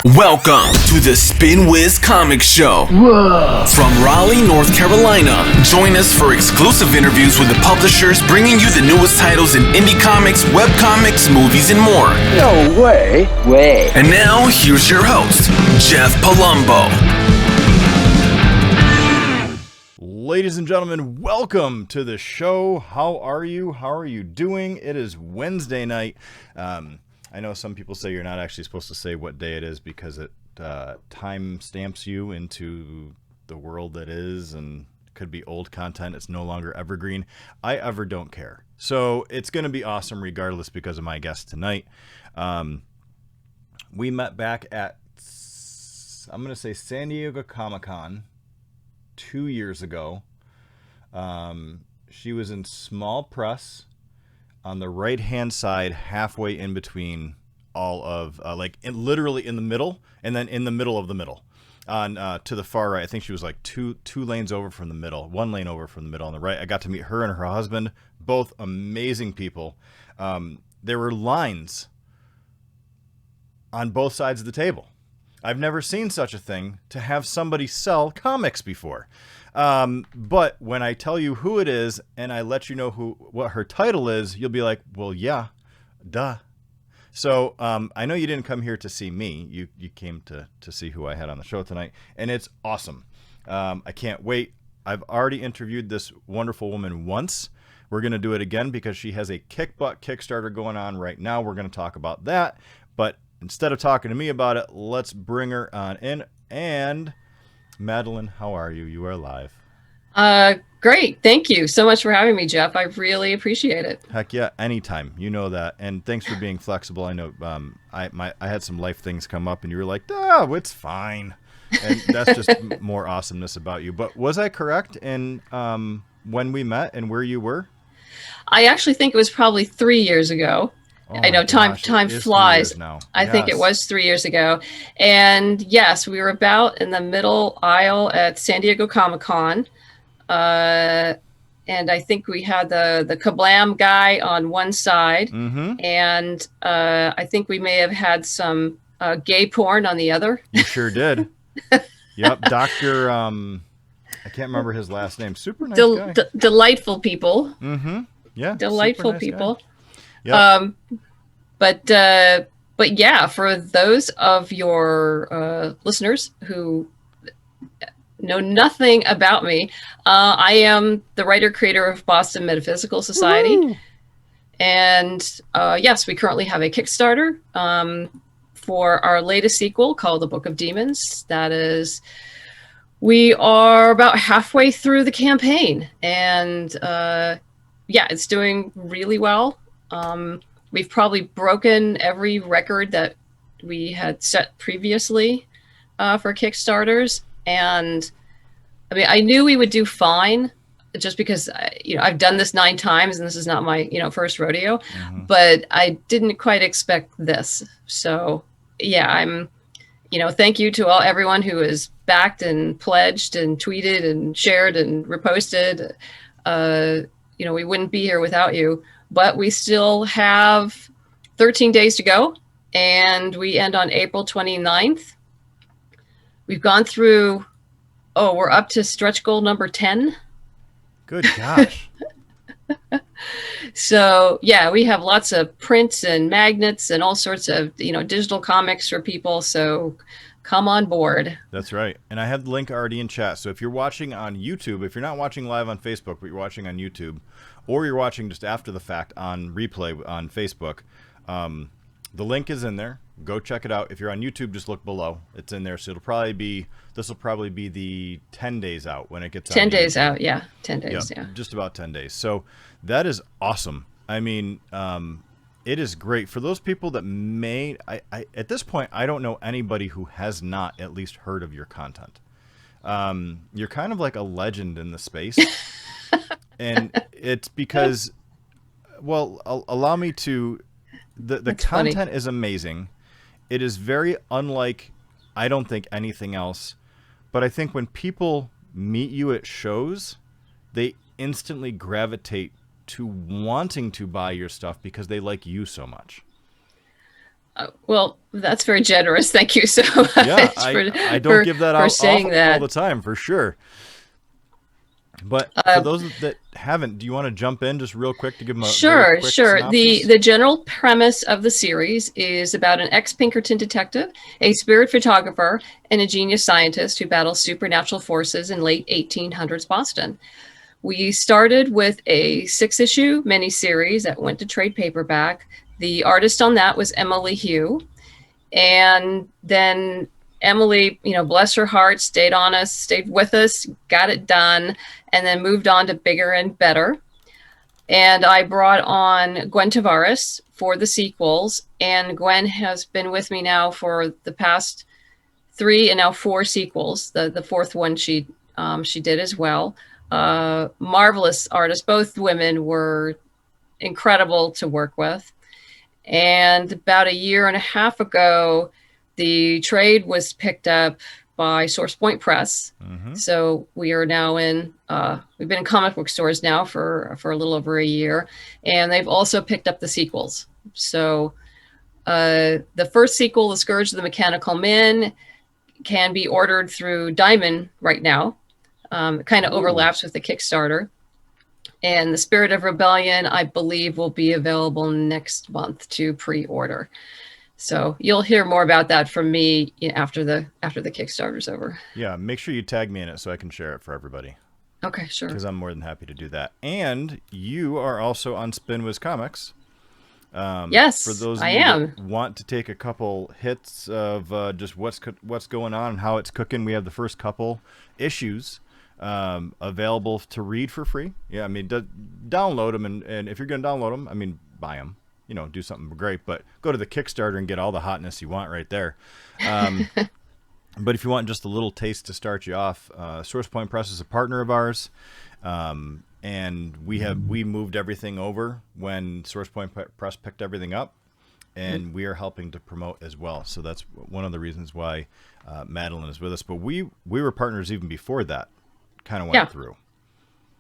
Welcome to the Spin Wiz Comic Show. Whoa. From Raleigh, North Carolina. Join us for exclusive interviews with the publishers bringing you the newest titles in indie comics, webcomics, movies, and more. No way. And now, here's your host, Jeff Palumbo. Ladies and gentlemen, welcome to the show. How are you? How are you doing? It is Wednesday night. I know some people say you're not actually supposed to say what day it is because it time stamps you into the world that is, and could be old content. It's no longer evergreen. I ever don't care. So it's going to be awesome regardless because of my guest tonight. We met back at, I'm going to say, San Diego Comic-Con 2 years ago. She was in small press on the right hand side, halfway in between all of literally in the middle, and then in the middle of the middle on to the far right. I think she was like two lanes over from the middle, one lane over from the middle on the right. I got to meet her and her husband, both amazing people. There were lines on both sides of the table. I've never seen such a thing, to have somebody sell comics before. But when I tell you who it is and I let you know what her title is, you'll be like, well, yeah, duh. So I know you didn't come here to see me. You came to see who I had on the show tonight, and it's awesome. I can't wait. I've already interviewed this wonderful woman once. We're going to do it again because she has a kick-butt Kickstarter going on right now. We're going to talk about that. But instead of talking to me about it, let's bring her on in. And Madeliene, how are you? You are live. Great. Thank you so much for having me, Jeff. I really appreciate it. Heck yeah, anytime. You know that. And thanks for being flexible. I know I had some life things come up and you were like, oh, it's fine. And that's just more awesomeness about you. But was I correct in when we met and where you were? I actually think it was probably 3 years ago. Oh I know time flies. Now. I think it was 3 years ago. And yes, we were about in the middle aisle at San Diego Comic-Con. And I think we had the Kablam guy on one side. Mm-hmm. And I think we may have had some gay porn on the other. You sure did. Yep. Dr. I can't remember his last name. Super nice guy. Delightful people. Mm-hmm. Yeah. Delightful nice people. Yep. But yeah, for those of your listeners who know nothing about me, I am the writer-creator of Boston Metaphysical Society. Woo-hoo! And yes, we currently have a Kickstarter for our latest sequel called The Book of Demons. We are about halfway through the campaign, and yeah, it's doing really well. We've probably broken every record that we had set previously for Kickstarters. And I mean, I knew we would do fine just because, I've done this 9 times and this is not my, first rodeo, but I didn't quite expect this. So yeah, thank you to everyone who has backed and pledged and tweeted and shared and reposted. We wouldn't be here without you. But we still have 13 days to go, and we end on April 29th. We've gone through, we're up to stretch goal number 10. Good gosh. So, yeah, we have lots of prints and magnets and all sorts of, digital comics for people. So come on board. That's right. And I have the link already in chat. So if you're watching on YouTube, if you're not watching live on Facebook, but you're watching on YouTube, or you're watching just after the fact on replay on Facebook, the link is in there. Go check it out. If you're on YouTube, just look below. It's in there. So this will probably be the 10 days out when it gets out. 10 days out. Yeah. 10 days. Yeah. Just about 10 days. So that is awesome. I mean, it is great for those people that I at this point, I don't know anybody who has not at least heard of your content. You're kind of like a legend in the space. And it's because, well, allow me to, the content funny. Is amazing. It is very unlike, I don't think, anything else. But I think when people meet you at shows, they instantly gravitate to wanting to buy your stuff because they like you so much. Well, that's very generous. Thank you so much Yeah, for, I don't give that for out saying all that. the time, for sure. But for those that haven't, do you want to jump in just real quick to give them a very Sure, quick sure. synopsis? The general premise of the series is about an ex-Pinkerton detective, a spirit photographer, and a genius scientist who battle supernatural forces in late 1800s Boston. We started with a 6-issue miniseries that went to trade paperback. The artist on that was Emily Hugh. And then Emily, bless her heart, stayed with us, got it done, and then moved on to bigger and better. And I brought on Gwen Tavares for the sequels. And Gwen has been with me now for the past 3 and now 4 sequels. The fourth one she did as well. Marvelous artists. Both women were incredible to work with. And about a year and a half ago, the trade was picked up by Source Point Press. Mm-hmm. So we are now we've been in comic book stores now for a little over a year. And they've also picked up the sequels. So the first sequel, The Scourge of the Mechanical Men, can be ordered through Diamond right now. It kind of overlaps with the Kickstarter. And The Spirit of Rebellion, I believe, will be available next month to pre-order. So you'll hear more about that from me after the Kickstarter's over. Yeah, make sure you tag me in it so I can share it for everybody. Okay, sure. Because I'm more than happy to do that. And you are also on Spinwiz Comics. Yes, for those of I you am. that want to take a couple hits of just what's going on and how it's cooking, we have the first couple issues available to read for free. Yeah, I mean, download them, and if you're going to download them, I mean, buy them. Do something great, but go to the Kickstarter and get all the hotness you want right there. But if you want just a little taste to start you off, Source Point Press is a partner of ours. And we moved everything over when Source Point Press picked everything up, and we are helping to promote as well. So that's one of the reasons why Madeliene is with us. But we were partners even before that kind of went through.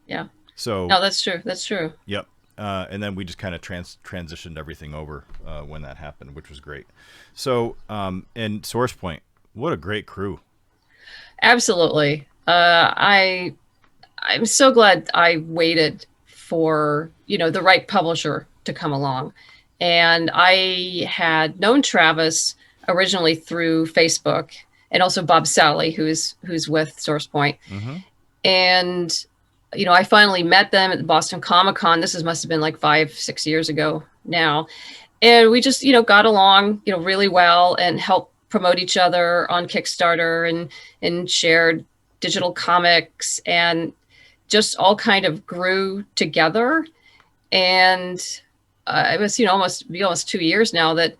Yeah. So no, that's true. That's true. Yep. And then we just kind of transitioned everything over when that happened, which was great. So and Source Point, what a great crew. Absolutely. I'm so glad I waited for, the right publisher to come along. And I had known Travis originally through Facebook, and also Bob Sally, who's with Source Point. Mm-hmm. And, I finally met them at the Boston Comic-Con. This must have been like 5-6 years ago now. And we just, got along, really well, and helped promote each other on Kickstarter and shared digital comics, and just all kind of grew together. And it was, almost 2 years now that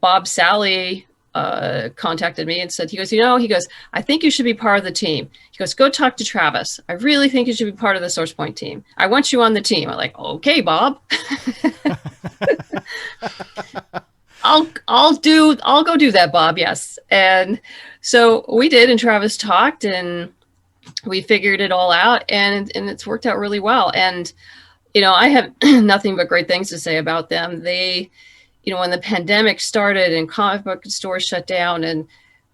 Bob Sally contacted me and said, he goes, I think you should be part of the team. He goes, go talk to Travis. I really think you should be part of the Source Point team. I want you on the team. I'm like, okay, Bob. I'll go do that, Bob. Yes. And so we did, and Travis talked, and we figured it all out, and it's worked out really well. And, I have nothing but great things to say about them. They, when the pandemic started and comic book stores shut down and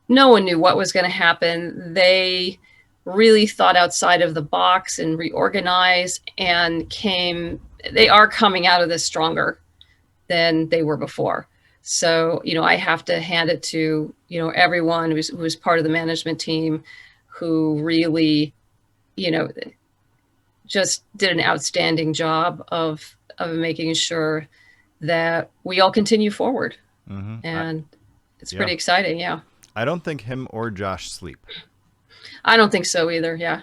no one knew what was going to happen, they really thought outside of the box and reorganized, and they are coming out of this stronger than they were before. So, I have to hand it to, everyone who was part of the management team, who really, just did an outstanding job of making sure that we all continue forward. Mm-hmm. And it's pretty exciting. Yeah. I don't think him or Josh sleep. I don't think so either. Yeah.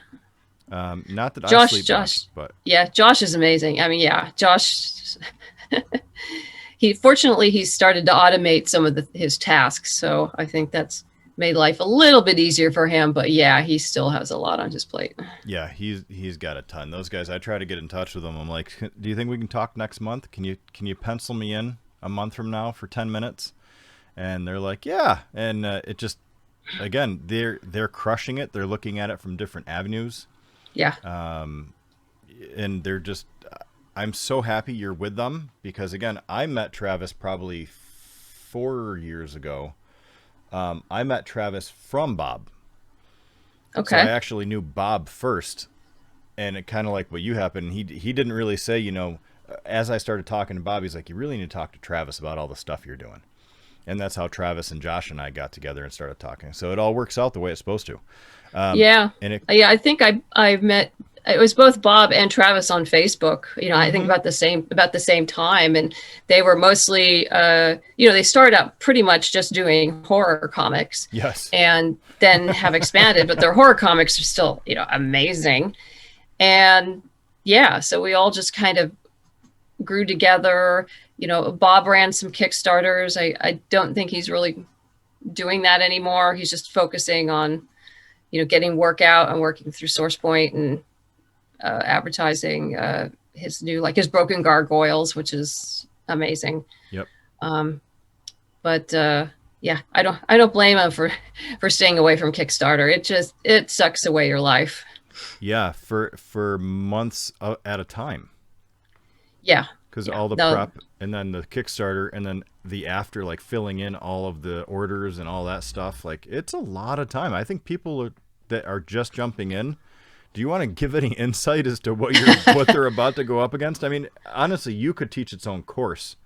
Not that Josh, I sleep Josh, much, but yeah, Josh is amazing. I mean, yeah, Josh, he's started to automate some of his tasks. So I think that's made life a little bit easier for him, but yeah, he still has a lot on his plate. Yeah, he's got a ton. Those guys, I try to get in touch with them. I'm like, do you think we can talk next month? Can you pencil me in a month from now for 10 minutes? And they're like, yeah. And it just, again, they're crushing it. They're looking at it from different avenues. Yeah. And they're just, I'm so happy you're with them, because again, I met Travis probably 4 years ago, I met Travis from Bob. Okay. So I actually knew Bob first, and it kind of like what you happened. He didn't really say, you know, as I started talking to Bob, he's like, you really need to talk to Travis about all the stuff you're doing. And that's how Travis and Josh and I got together and started talking. So it all works out the way it's supposed to. Yeah. And I think I met, it was both Bob and Travis on Facebook, you know, I think about the same time. And they were mostly, you know, they started out pretty much just doing horror comics. Yes. And then have expanded, but their horror comics are still, you know, amazing. And yeah, so we all just kind of grew together. You know, Bob ran some Kickstarters. I don't think he's really doing that anymore. He's just focusing on, you know, getting work out and working through SourcePoint and advertising his new, like his Broken Gargoyles, which is amazing. Yep. But yeah, I don't blame him for staying away from Kickstarter. It sucks away your life. Yeah, for months at a time. Yeah. Because all the prep and then the Kickstarter and then the after, like filling in all of the orders and all that stuff, like it's a lot of time. I think people that are just jumping in, do you want to give any insight as to what they're about to go up against? I mean, honestly, you could teach its own course.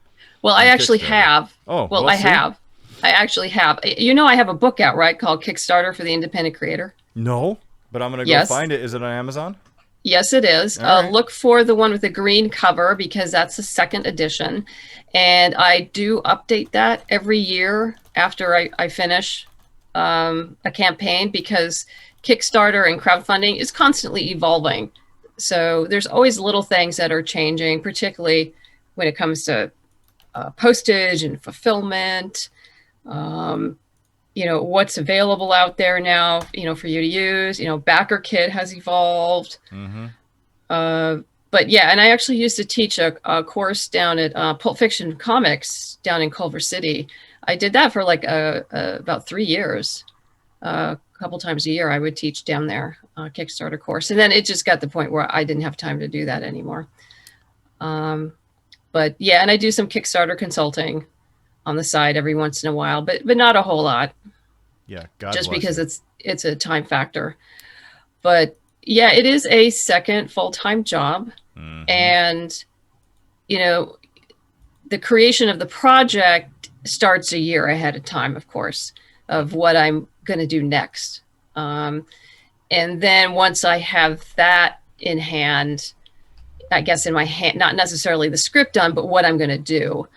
Well, I actually have. Oh, well, I have. I actually have. You know, I have a book out, right, called Kickstarter for the Independent Creator. No, but I'm going to go find it. Is it on Amazon? Yes, it is. Right. Look for the one with the green cover because that's the second edition. And I do update that every year after I finish a campaign because Kickstarter and crowdfunding is constantly evolving. So there's always little things that are changing, particularly when it comes to postage and fulfillment. You know, what's available out there now, you know, for you to use, you know, Backer Kit has evolved. But yeah, and I actually used to teach a course down at Pulp Fiction Comics down in Culver City. I did that for like about 3 years. A couple times a year I would teach down there a Kickstarter course. And then it just got to the point where I didn't have time to do that anymore. But yeah, and I do some Kickstarter consulting on the side every once in a while, but not a whole lot. Yeah, God just bless because you. it's a time factor. But yeah, it is a second full-time job. And you know, the creation of the project starts a year ahead of time, of course, of what I'm going to do next. And then once I have that in hand, I guess in my hand, not necessarily the script done, but what I'm going to do,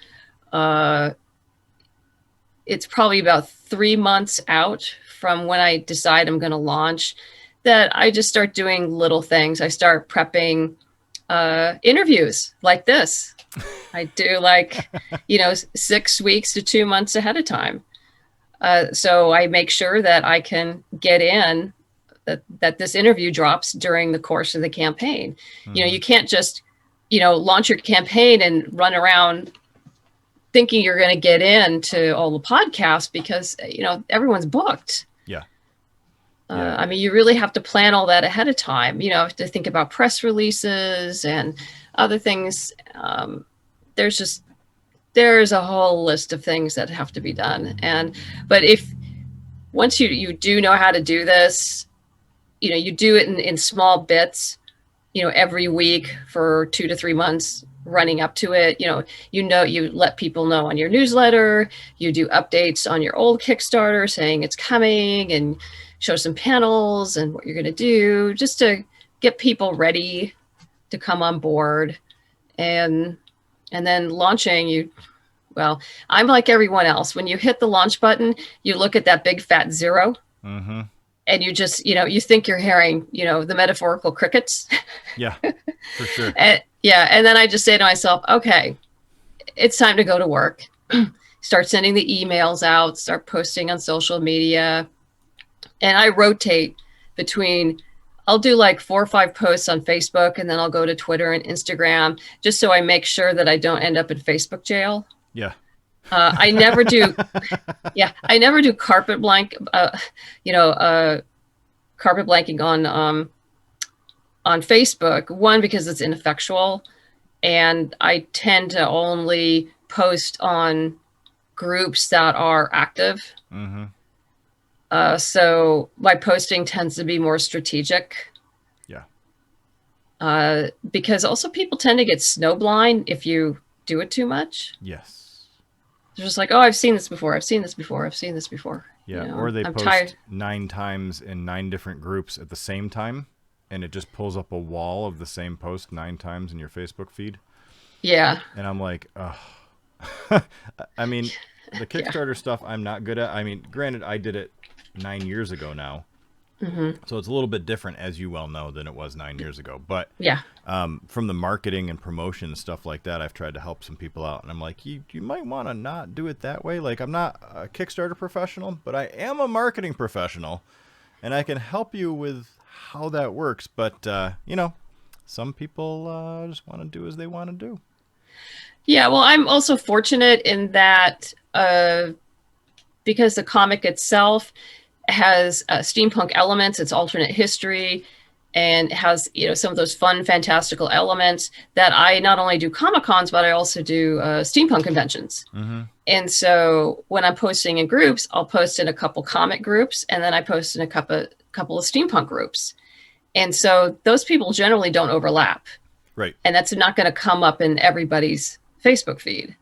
it's probably about 3 months out from when I decide I'm going to launch that I just start doing little things. I start prepping interviews like this. I do like, you know, 6 weeks to 2 months ahead of time. So I make sure that I can get in, that this interview drops during the course of the campaign. You know, you can't just, you know, launch your campaign and run around thinking you're going to get into all the podcasts because, you know, everyone's booked. Yeah. I mean, you really have to plan all that ahead of time, you know, to think about press releases and other things. There's a whole list of things that have to be done. But once you do know how to do this, you know, you do it in small bits, you know, every week for 2 to 3 months running up to it. You let people know on your newsletter, you do updates on your old Kickstarter saying it's coming and show some panels and what you're going to do just to get people ready to come on board. And then launching, well, I'm like everyone else. When you hit the launch button, you look at that big fat 0 and you just, you know, you think you're hearing, you know, the metaphorical crickets. Yeah, for sure. And then I just say to myself, okay, it's time to go to work. Start sending the emails out, start posting on social media. And I rotate between, I'll do like 4 or 5 posts on Facebook, and then I'll go to Twitter and Instagram just so I make sure that I don't end up in Facebook jail. Yeah. I never do. Yeah, I never do carpet blanking on Facebook. One, because it's ineffectual, and I tend to only post on groups that are active. Mm-hmm. So my posting tends to be more strategic. Yeah. Because also people tend to get snowblind if you do it too much. Yes. They're just like, oh, I've seen this before. I've seen this before. I've seen this before. Yeah. You know, Or they I'm post tired. 9 times in 9 different groups at the same time, and it just pulls up a wall of the same post 9 times in your Facebook feed. Yeah. And I'm like, ugh. I mean, the Kickstarter stuff I'm not good at. I mean, granted, I did it 9 years ago now. Mm-hmm. So it's a little bit different, as you well know, than it was 9 years ago. But Yeah. from the marketing and promotion and stuff like that, I've tried to help some people out. And I'm like, you might want to not do it that way. Like, I'm not a Kickstarter professional, but I am a marketing professional. And I can help you with how that works. But, you know, some people just want to do as they want to do. Yeah. Well, I'm also fortunate in that because the comic itself has steampunk elements, it's alternate history, and has, you know, some of those fun, fantastical elements that I not only do Comic Cons, but I also do steampunk conventions. Mm-hmm. And so when I'm posting in groups, I'll post in a couple comic groups, and then I post in a couple of steampunk groups. And so those people generally don't overlap. Right. And that's not going to come up in everybody's Facebook feed.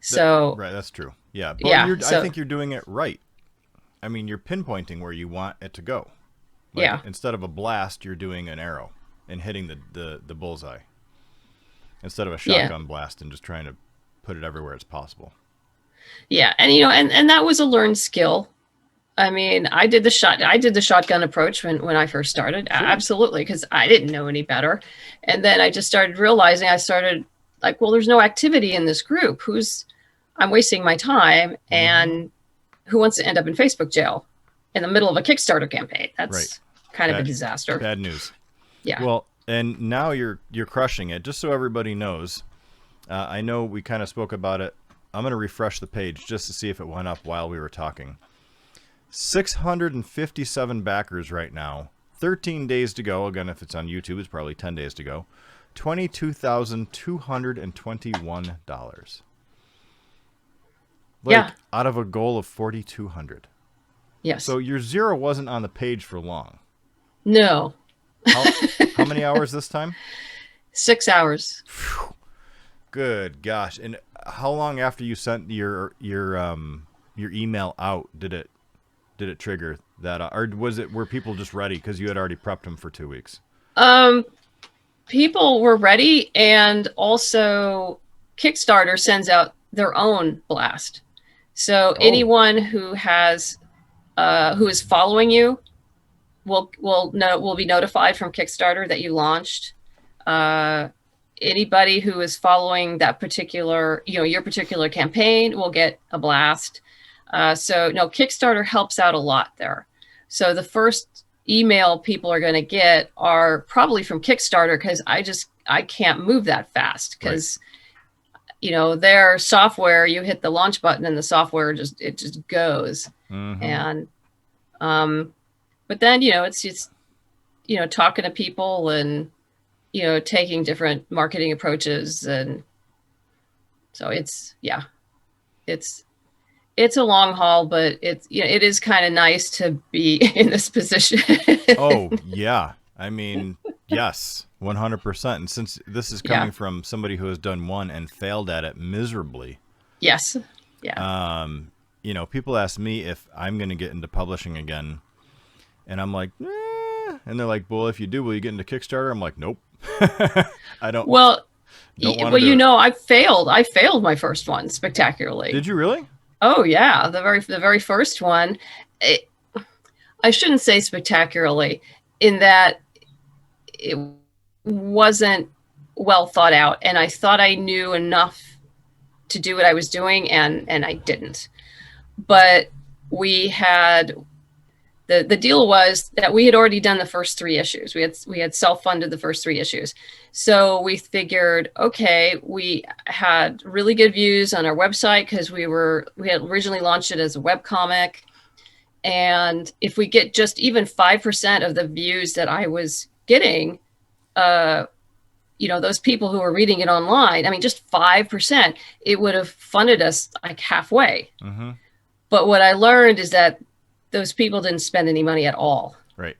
So right, that's true. Yeah, but Yeah, I think you're doing it right. I mean, you're pinpointing where you want it to go. Like, yeah. Instead of a blast, you're doing an arrow and hitting the bullseye. Instead of a shotgun blast and just trying to put it everywhere it's possible. Yeah, and you know, and that was a learned skill. I mean, I did the shotgun approach when I first started. Sure. Absolutely, because I didn't know any better. And then I just started realizing, I started like, well, there's no activity in this group. I'm wasting my time, and who wants to end up in Facebook jail in the middle of a Kickstarter campaign? That's kind of a disaster. Bad news. Yeah. Well, and now you're crushing it. Just so everybody knows, I know we kind of spoke about it. I'm going to refresh the page just to see if it went up while we were talking. 657 backers right now. 13 days to go. Again, if it's on YouTube, it's probably 10 days to go. $22,221. Yeah. Out of a goal of 4,200. Yes. So your zero wasn't on the page for long. No. How many hours this time? 6 hours. Whew. Good gosh. And how long after you sent your email out did it trigger that, or were people just ready because you had already prepped them for 2 weeks? People were ready, and also Kickstarter sends out their own blast. So anyone who is following you will be notified from Kickstarter that you launched. Anybody who is following that particular, your particular campaign will get a blast. So no, Kickstarter helps out a lot there. So the first email people are going to get are probably from Kickstarter, because I can't move that fast, because their software, you hit the launch button and the software just goes. Mm-hmm. And but then it's just talking to people and taking different marketing approaches, and so it's a long haul, but it is kind of nice to be in this position. Oh yeah, I mean, yes, 100%. And since this is coming from somebody who has done one and failed at it miserably, yes, yeah. People ask me if I'm going to get into publishing again, and I'm like, and they're like, well, if you do, will you get into Kickstarter? I'm like, nope. I don't. Well, I failed. I failed my first one spectacularly. Did you really? Oh yeah, the very first one. I shouldn't say spectacularly, in that it wasn't well thought out, and I thought I knew enough to do what I was doing, and I didn't. But we had the deal was that we had already done the first 3 issues. We had self-funded the first 3 issues. So we figured, okay, we had really good views on our website because we had originally launched it as a webcomic. And if we get just even 5% of the views that I was getting, those people who are reading it online, I mean, just 5%, it would have funded us like halfway. Mm-hmm. But what I learned is that those people didn't spend any money at all. Right.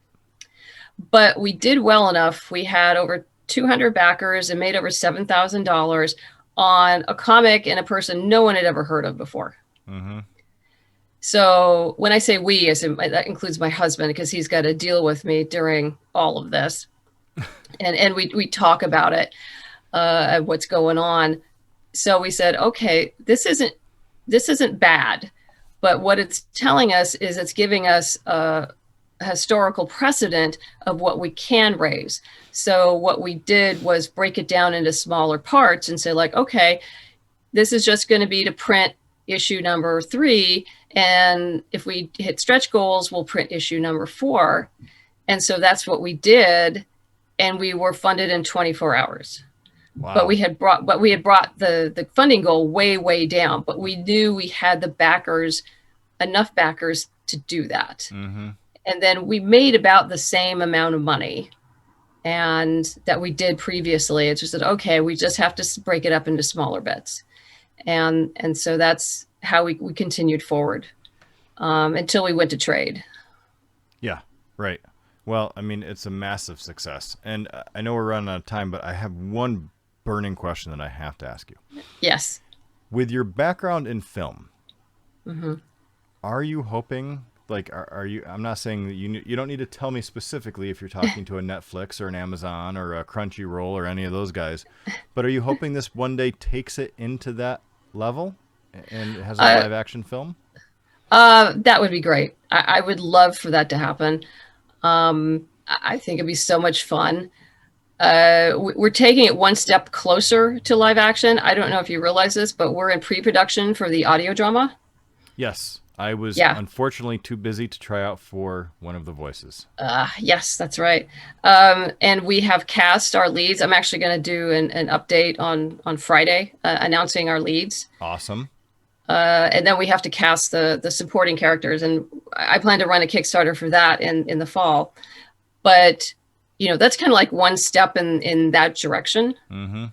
But we did well enough. We had over 200 backers and made over $7,000 on a comic and a person no one had ever heard of before. Mm-hmm. So when I say we, that includes my husband, because he's got to deal with me during all of this. and we talk about it, what's going on. So we said, okay, this isn't bad, but what it's telling us is it's giving us a historical precedent of what we can raise. So what we did was break it down into smaller parts and say, like, okay, this is just going to be to print issue number 3. And if we hit stretch goals, we'll print issue number 4. And so that's what we did. And we were funded in 24 hours. Wow. But we had brought the funding goal way, way down. But we knew we had the backers, enough backers to do that. Mm-hmm. And then we made about the same amount of money and that we did previously. It's just that, okay, we just have to break it up into smaller bits. And so that's how we continued forward until we went to trade. Yeah, right. Well, I mean, it's a massive success. And I know we're running out of time, but I have one burning question that I have to ask you. Yes. With your background in film, mm-hmm. are you hoping, like, are you, I'm not saying that you don't need to tell me specifically if you're talking to a Netflix or an Amazon or a Crunchyroll or any of those guys, but are you hoping this one day takes it into that level and it has a live action film? That would be great. I would love for that to happen. I think it'd be so much fun. We're taking it one step closer to live action. I don't know if you realize this, but we're in pre-production for the audio drama. Yes. I was unfortunately too busy to try out for one of the voices. Yes, that's right. And we have cast our leads. I'm actually going to do an update on Friday, announcing our leads. Awesome. And then we have to cast the supporting characters. And I plan to run a Kickstarter for that in the fall. But, that's kind of like one step in that direction. Mm-hmm.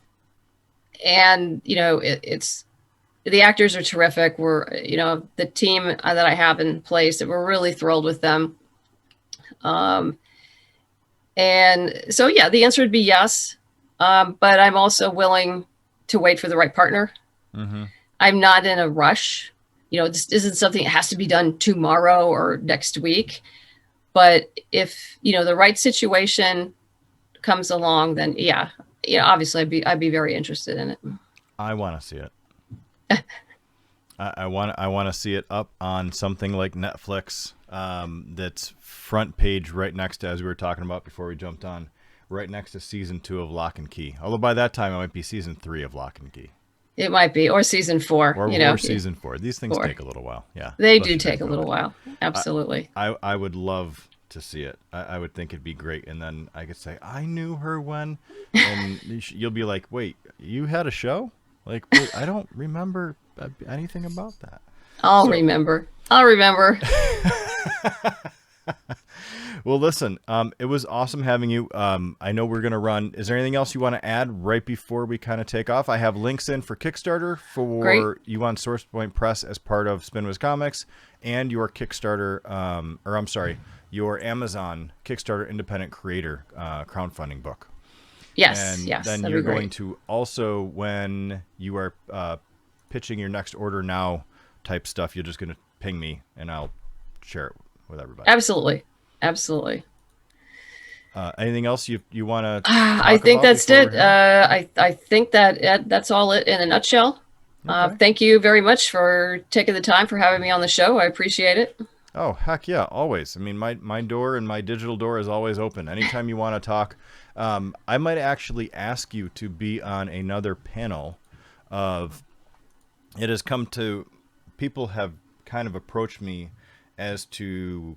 And, it's the actors are terrific. We're, the team that I have in place, we're really thrilled with them. And so, the answer would be yes. But I'm also willing to wait for the right partner. Mm-hmm. I'm not in a rush. This isn't something that has to be done tomorrow or next week. But if, the right situation comes along, then obviously I'd be very interested in it. I want to see it. I want to see it up on something like Netflix, that's front page right next to, as we were talking about before we jumped on, right next to season 2 of Lock and Key. Although by that time it might be season 3 of Lock and Key. It might be, or season 4. Or season 4. These things take a little while. Yeah, they do take a little while. Absolutely. I would love to see it. I would think it'd be great, and then I could say I knew her when, and you'll be like, wait, you had a show? Like, wait, I don't remember anything about that. I'll remember. Well, listen, it was awesome having you. I know we're going to run. Is there anything else you want to add right before we kind of take off? I have links in for Kickstarter for you on SourcePoint Press as part of Spinwiz Comics, and your Kickstarter, your Amazon Kickstarter Independent Creator crowdfunding book. Yes, and then you're going to also, when you are pitching your next order now type stuff, you're just going to ping me and I'll share it with everybody. Absolutely. Anything else you want to? I think that's it. I think that's all it in a nutshell. Okay. Thank you very much for taking the time for having me on the show. I appreciate it. Oh, heck yeah, always. I mean, my door and my digital door is always open. Anytime you want to talk. I might actually ask you to be on another panel of, it has come to, people have kind of approached me as to,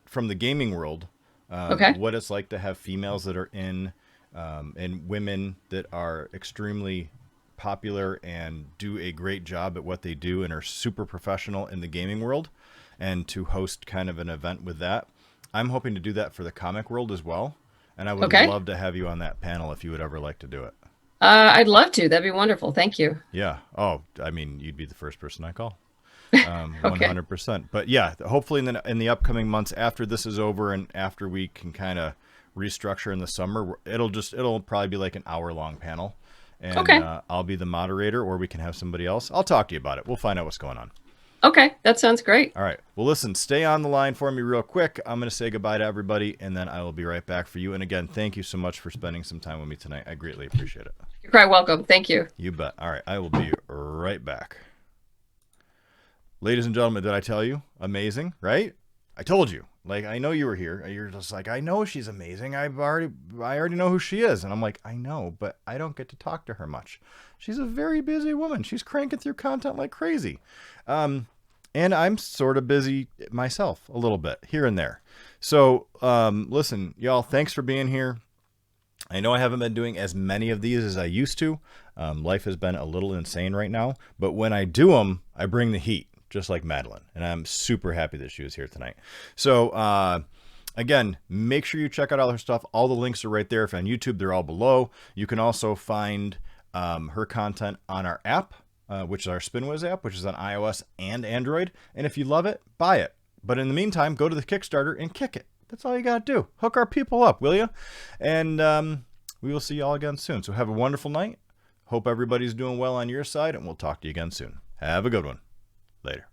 from the gaming world, what it's like to have females that are in, and women that are extremely popular and do a great job at what they do and are super professional in the gaming world, and to host kind of an event with that. I'm hoping to do that for the comic world as well. And I would Okay. love to have you on that panel if you would ever like to do it. I'd love to. That'd be wonderful. Thank you. Yeah. Oh, I mean, you'd be the first person I call. Okay. 100%. But yeah, hopefully in the upcoming months after this is over and after we can kind of restructure in the summer, it'll probably be like an hour-long panel. And Okay. I'll be the moderator, or we can have somebody else. I'll talk to you about it. We'll find out what's going on. Okay. That sounds great. All right. Well, listen, stay on the line for me real quick. I'm going to say goodbye to everybody, and then I will be right back for you. And again, thank you so much for spending some time with me tonight. I greatly appreciate it. You're quite welcome. Thank you. You bet. All right. I will be right back. Ladies and gentlemen, did I tell you? Amazing, right? I told you. Like, I know you were here. You're just like, I know she's amazing. I already know who she is. And I'm like, I know, but I don't get to talk to her much. She's a very busy woman. She's cranking through content like crazy. And I'm sort of busy myself a little bit here and there. So, listen, y'all, thanks for being here. I know I haven't been doing as many of these as I used to. Life has been a little insane right now, but when I do them, I bring the heat, just like Madeliene. And I'm super happy that she was here tonight. So, again, make sure you check out all her stuff. All the links are right there. If you're on YouTube, they're all below. You can also find her content on our app, which is our SpinWiz app, which is on iOS and Android. And if you love it, buy it. But in the meantime, go to the Kickstarter and kick it. That's all you got to do. Hook our people up, will you? And we will see you all again soon. So have a wonderful night. Hope everybody's doing well on your side, and we'll talk to you again soon. Have a good one. Later.